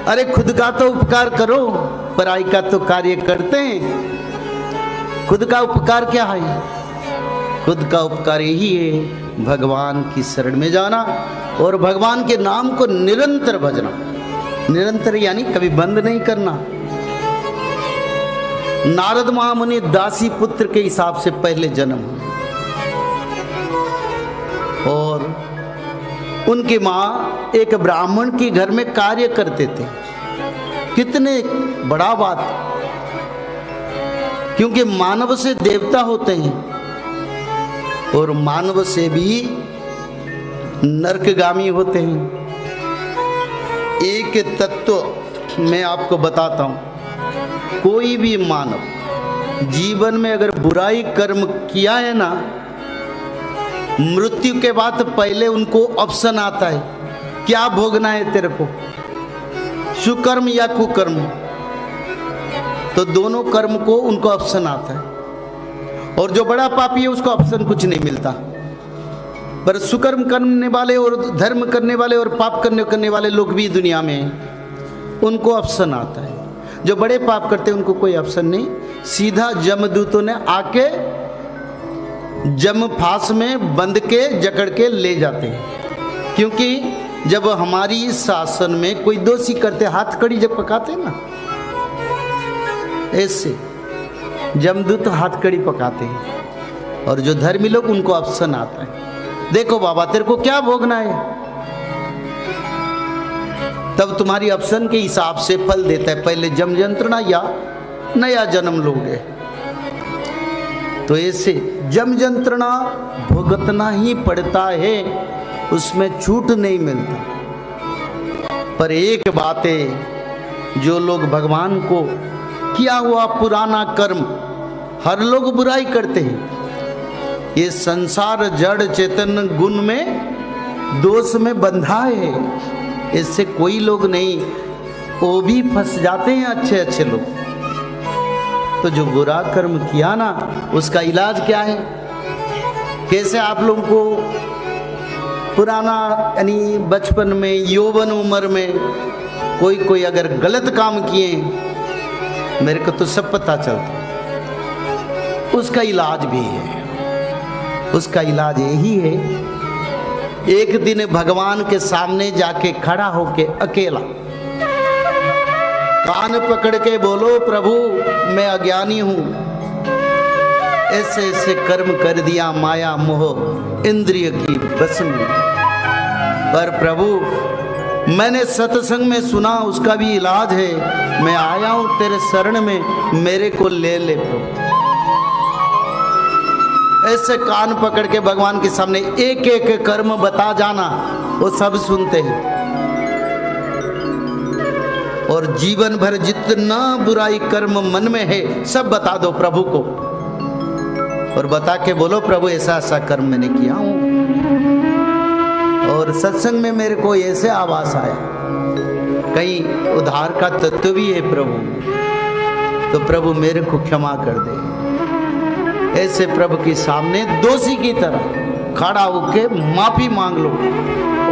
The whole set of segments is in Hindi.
अरे खुद का तो उपकार करो, पराई का तो कार्य करते हैं। खुद का उपकार क्या है? खुद का उपकार यही है भगवान की शरण में जाना और भगवान के नाम को निरंतर भजना। निरंतर यानी कभी बंद नहीं करना। नारद महामुनि दासी पुत्र के हिसाब से पहले जन्म हुए और उनकी माँ एक ब्राह्मण के घर में कार्य करते थे। कितने बड़ा बात, क्योंकि मानव से देवता होते हैं और मानव से भी नरकगामी होते हैं। एक तत्व मैं आपको बताता हूं, कोई भी मानव जीवन में अगर बुराई कर्म किया है ना, मृत्यु के बाद पहले उनको ऑप्शन आता है, क्या भोगना है तेरे को, सुकर्म या कुकर्म। तो दोनों कर्म को उनको ऑप्शन आता है और जो बड़ा पापी है उसको ऑप्शन कुछ नहीं मिलता। पर सुकर्म करने वाले और धर्म करने वाले और पाप करने वाले लोग भी दुनिया में हैं, उनको ऑप्शन आता है। जो बड़े पाप करते हैं उनको कोई ऑप्शन नहीं, सीधा जमदूतों ने आके जम फांस में बंद के जकड़ के ले जाते हैं। क्योंकि जब हमारी शासन में कोई दोषी करते, हाथ कड़ी जब पकाते ना, ऐसे जमदूत हाथ कड़ी पकाते हैं और जो धर्मी लोग उनको ऑप्शन आता है, देखो बाबा तेरे को क्या भोगना है, तब तुम्हारी ऑप्शन के हिसाब से फल देता है, पहले जम यंत्रणा या नया जन्म लोगे। तो ऐसे जम यंत्रणा भुगतना ही पड़ता है, उसमें छूट नहीं मिलता। पर एक बात है, जो लोग भगवान को किया हुआ पुराना कर्म, हर लोग बुराई करते हैं। ये संसार जड़ चेतन गुण में दोष में बंधा है, इससे कोई लोग नहीं, वो भी फंस जाते हैं अच्छे अच्छे लोग। तो जो बुरा कर्म किया ना, उसका इलाज क्या है? कैसे आप लोगों को पुराना यानी बचपन में, यौवन उम्र में कोई अगर गलत काम किए, मेरे को तो सब पता चलता, उसका इलाज भी है। उसका इलाज यही है, एक दिन भगवान के सामने जाके खड़ा होके अकेला कान पकड़ के बोलो, प्रभु मैं अज्ञानी हूं, ऐसे ऐसे कर्म कर दिया माया मोह इंद्रिय की बस में, पर प्रभु मैंने सत्संग में सुना उसका भी इलाज है, मैं आया हूं तेरे शरण में, मेरे को ले ले प्रभु। ऐसे कान पकड़ के भगवान के सामने एक एक कर्म बता जाना, वो सब सुनते हैं और जीवन भर जितना बुराई कर्म मन में है सब बता दो प्रभु को और बता के बोलो, प्रभु ऐसा ऐसा कर्म मैंने किया हूं और सत्संग में मेरे को ऐसे आवाज आया, कहीं उद्धार का तत्व भी है प्रभु, तो प्रभु मेरे को क्षमा कर दे। ऐसे प्रभु के सामने दोषी की तरह खड़ा होके माफी मांग लो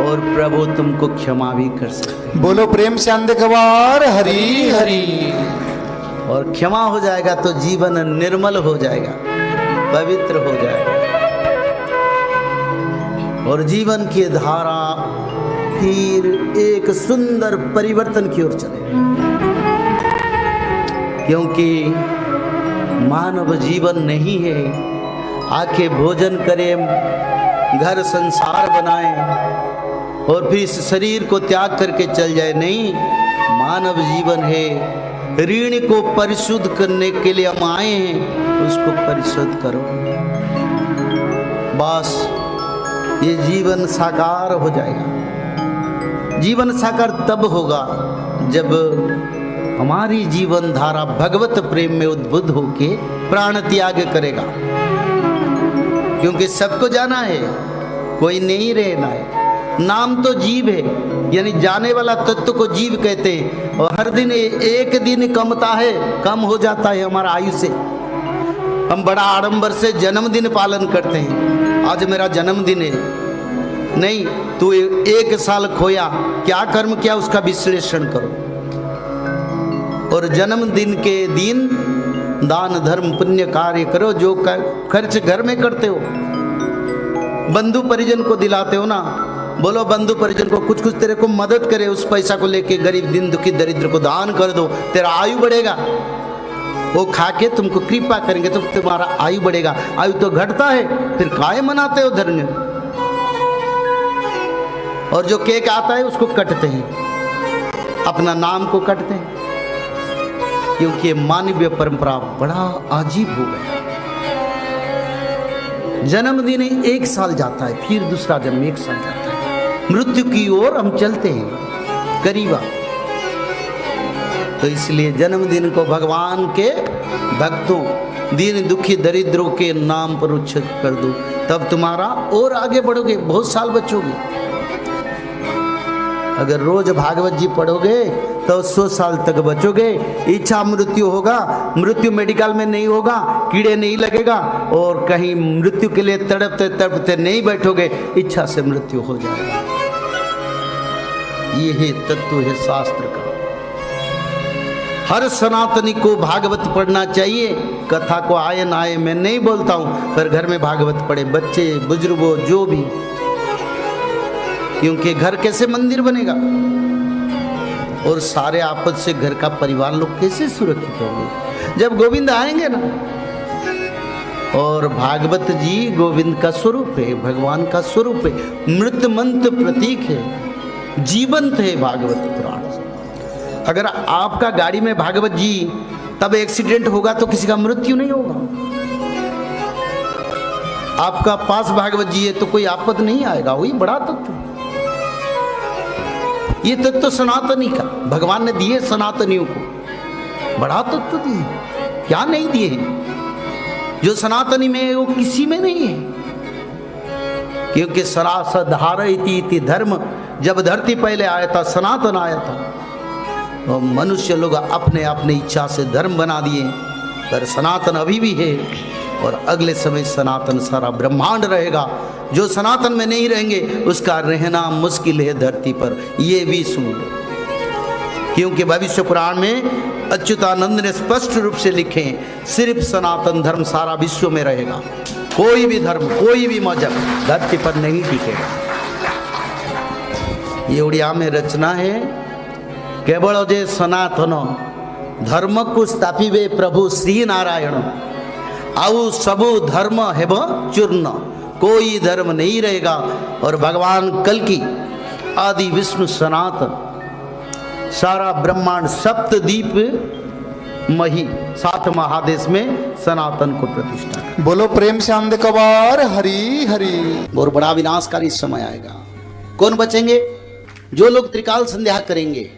और प्रभु तुमको क्षमा भी कर सकते। बोलो प्रेम से अंधे गवार हरी हरी। और क्षमा हो जाएगा तो जीवन निर्मल हो जाएगा, पवित्र हो जाएगा और जीवन की धारा फिर एक सुंदर परिवर्तन की ओर चलेगा। क्योंकि मानव जीवन नहीं है आके भोजन करें, घर संसार बनाए और फिर इस शरीर को त्याग करके चल जाए, नहीं। मानव जीवन है, ऋण को परिशुद्ध करने के लिए हम आए हैं, उसको परिशुद्ध करो, बस ये जीवन साकार हो जाएगा। जीवन साकार तब होगा जब हमारी जीवन धारा भगवत प्रेम में उद्बुद्ध होके प्राण त्याग करेगा। क्योंकि सबको जाना है, कोई नहीं रहना है। नाम तो जीव है, यानी जाने वाला तत्व को जीव कहते हैं और हर दिन एक दिन कमता है, कम हो जाता है हमारा आयु से। हम बड़ा आडंबर से जन्मदिन पालन करते हैं, आज मेरा जन्मदिन है, नहीं, तू 1 साल खोया, क्या कर्म किया उसका विश्लेषण करो, और जन्मदिन के दिन दान धर्म पुण्य कार्य करो, जो खर्च घर में करते हो, बंधु परिजन को दिलाते हो ना, बोलो बंधु परिजन को कुछ कुछ तेरे को मदद करे, उस पैसा को लेके गरीब दिन दुखी दरिद्र को दान कर दो, तेरा आयु बढ़ेगा। वो खा के तुमको कृपा करेंगे तो तुम्हारा आयु बढ़ेगा। आयु तो घटता है, फिर काय मनाते हो धर्म। और जो केक आता है उसको कटते हैं, अपना नाम को कटते हैं, क्योंकि ये मानवीय परंपरा बड़ा अजीब हो गया। जन्मदिन 1 साल जाता है, फिर दूसरा जन्म 1 साल जाता है, मृत्यु की ओर हम चलते हैं करीबा। तो इसलिए जन्मदिन को भगवान के भक्तों, दीन दुखी दरिद्रों के नाम पर उच्छेद कर दो, तब तुम्हारा और आगे बढ़ोगे, बहुत साल बचोगे। अगर रोज भागवत जी पढ़ोगे तो 100 साल तक बचोगे। इच्छा मृत्यु होगा, मृत्यु मेडिकल में नहीं होगा, कीड़े नहीं लगेगा, और कहीं मृत्यु के लिए तड़पते तड़पते नहीं बैठोगे, इच्छा से मृत्यु हो जाएगा। ये है तत्व है शास्त्र का। हर सनातनी को भागवत पढ़ना चाहिए। कथा को आए ना आए मैं नहीं बोलता हूं, पर घर में भागवत पढ़े, बच्चे बुजुर्गों जो भी, क्योंकि घर कैसे मंदिर बनेगा, और सारे आपस से घर का परिवार लोग कैसे सुरक्षित होंगे जब गोविंद आएंगे ना। और भागवत जी गोविंद का स्वरूप है, भगवान का स्वरूप है, मृत्युमंत प्रतीक है, जीवंत है भागवत पुराण। अगर आपका गाड़ी में भागवत जी तब एक्सीडेंट होगा तो किसी का मृत्यु नहीं होगा। आपका पास भागवत जी है तो कोई आपद नहीं आएगा। वही बड़ा तत्व, ये तत्व सनातनी का भगवान ने दिए सनातनियों को, बड़ा तत्व दिए, क्या नहीं दिए हैं। जो सनातनी में है वो किसी में नहीं है, क्योंकि सरासर धारयति धर्म, जब धरती पहले आया था, सनातन आया था, तो मनुष्य लोग अपने अपने इच्छा से धर्म बना दिए, पर सनातन अभी भी है, और अगले समय सनातन सारा ब्रह्मांड रहेगा। जो सनातन में नहीं रहेंगे उसका रहना मुश्किल है धरती पर, ये भी सुन लो, क्योंकि भविष्य पुराण में अच्युतानंद ने स्पष्ट रूप से लिखे हैं, सिर्फ सनातन धर्म सारा विश्व में रहेगा, कोई भी धर्म कोई भी मजहब धरती पर नहीं टिकेगा। ये उड़िया में रचना है, केवल जे सनातन धर्म को स्थापिबे प्रभु श्री नारायण, आउ सबु धर्म हेब चूर्ण, कोई धर्म नहीं रहेगा। और भगवान कल की आदि विष्णु सनातन, सारा ब्रह्मांड सप्तद्वीप मही 7 महादेश में सनातन को प्रतिष्ठा। बोलो प्रेम से आनंद कवार हरि हरि। और बड़ा विनाशकारी समय आएगा। कौन बचेंगे? जो लोग त्रिकाल संध्या करेंगे,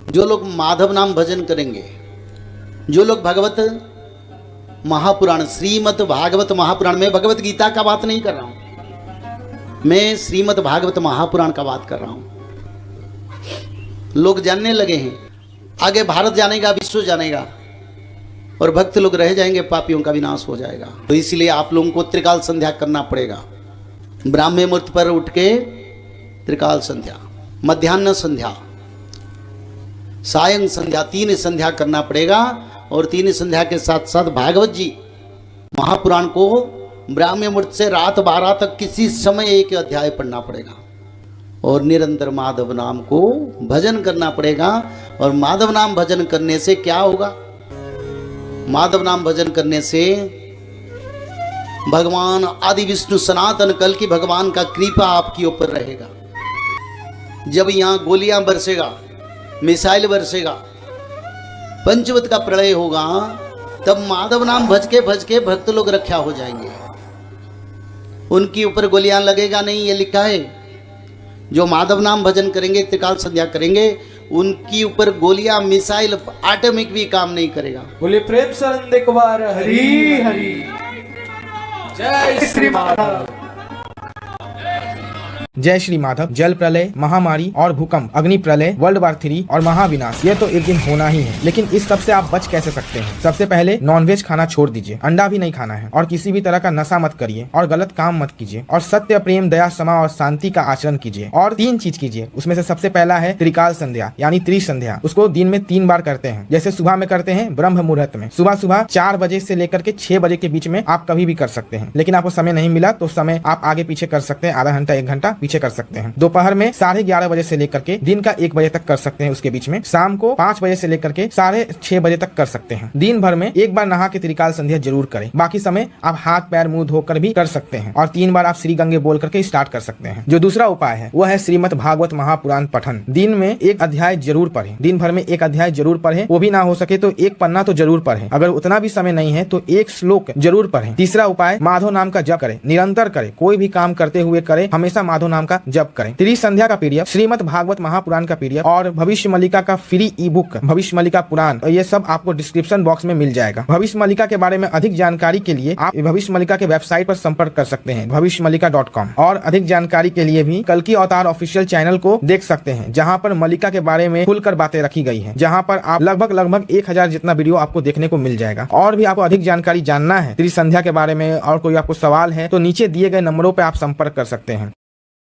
जो लोग माधव नाम भजन करेंगे, जो लोग भगवत महापुराण, श्रीमद् भागवत महापुराण, में भगवत गीता का बात नहीं कर रहा हूं, मैं श्रीमद् भागवत महापुराण का बात कर रहा हूं। लोग जानने लगे हैं, आगे भारत जानेगा, विश्व जानेगा, और भक्त लोग रह जाएंगे, पापियों का विनाश हो जाएगा। तो इसलिए आप लोगों को त्रिकाल संध्या करना पड़ेगा। ब्राह्मी मुहूर्त पर उठ के त्रिकाल संध्या, मध्याह्न संध्या, सायं संध्या, 3 संध्या करना पड़ेगा। और 3 संध्या के साथ साथ भागवत जी महापुराण को ब्राह्मी मुहूर्त से रात 12 तक किसी समय एक अध्याय पढ़ना पड़ेगा, और निरंतर माधव नाम को भजन करना पड़ेगा। और माधव नाम भजन करने से क्या होगा? माधव नाम भजन करने से भगवान आदि विष्णु सनातन कल की भगवान का कृपा आपके ऊपर रहेगा। जब यहाँ गोलियां बरसेगा, मिसाइल बरसेगा, पंचवत का प्रलय होगा, तब माधव नाम भज के भक्त लोग रक्षा हो जाएंगे। उनके ऊपर गोलियां लगेगा नहीं, ये लिखा है। जो माधव नाम भजन करेंगे, त्रिकाल संध्या करेंगे, उनकी ऊपर गोलियां, मिसाइल, एटॉमिक भी काम नहीं करेगा। बोले प्रेम से आनंद एक बार हरि हरि। जय श्री माधव। जय श्री माधव, जल प्रलय, महामारी और भूकंप, अग्नि प्रलय, वर्ल्ड वार 3 और महाविनाश, ये तो एक दिन होना ही है। लेकिन इस सब से आप बच कैसे सकते हैं? सबसे पहले नॉनवेज खाना छोड़ दीजिए, अंडा भी नहीं खाना है, और किसी भी तरह का नशा मत करिए, और गलत काम मत कीजिए, और सत्य, प्रेम, दया, क्षमा और शांति का आचरण कीजिए। और 3 चीज कीजिए, उसमें से सबसे पहला है त्रिकाल संध्या यानी त्रिसंध्या। उसको दिन में 3 बार करते हैं। जैसे सुबह में करते हैं ब्रह्म मुहूर्त में, सुबह सुबह 4 बजे से लेकर के 6 बजे के बीच में आप कभी भी कर सकते हैं। लेकिन आपको समय नहीं मिला तो समय आप आगे पीछे कर सकते हैं, आधा घंटा 1 घंटा पीछे कर सकते हैं। दोपहर में 11:30 बजे से लेकर के दिन का 1 बजे तक कर सकते हैं, उसके बीच में शाम को 5 बजे से लेकर के 6:30 बजे तक कर सकते हैं। दिन भर में 1 बार नहा के त्रिकाल संध्या जरूर करें। बाकी समय आप हाथ पैर मुंह धोकर भी कर सकते हैं, और 3 बार आप श्री गंगे बोल करके स्टार्ट कर सकते हैं। जो दूसरा उपाय है वो है श्रीमद् भागवत महापुराण पठन। दिन में 1 अध्याय जरूर पढ़ें, दिन भर में 1 अध्याय जरूर पढ़ें। वो भी ना हो सके तो 1 पन्ना तो जरूर पढ़ें। अगर उतना भी समय नहीं है तो 1 श्लोक जरूर पढ़ें। तीसरा उपाय माधव नाम का जप करें, निरंतर करें, कोई भी काम करते हुए करें, हमेशा माधव नाम का जप करें। त्रिसंध्या का पीडीएफ, श्रीमद् भागवत महापुराण का पीडीएफ और भविष्य मल्लिका का फ्री ई बुक भविष्य मल्लिका पुराण, ये सब आपको डिस्क्रिप्शन बॉक्स में मिल जाएगा। भविष्य मल्लिका के बारे में अधिक जानकारी के लिए आप भविष्य मल्लिका के वेबसाइट पर संपर्क कर सकते हैं भविष्यमल्लिका.com। और अधिक जानकारी के लिए भी कल्कि अवतार ऑफिशियल चैनल को देख सकते हैं, जहां पर मल्लिका के बारे में खुलकर बातें रखी गई हैं, जहां पर आप लगभग 1000 जितना वीडियो आपको देखने को मिल जाएगा। और भी आपको अधिक जानकारी जानना है त्रिसंध्या के बारे में और कोई आपको सवाल है तो नीचे दिए गए नंबरों पर आप संपर्क कर सकते हैं।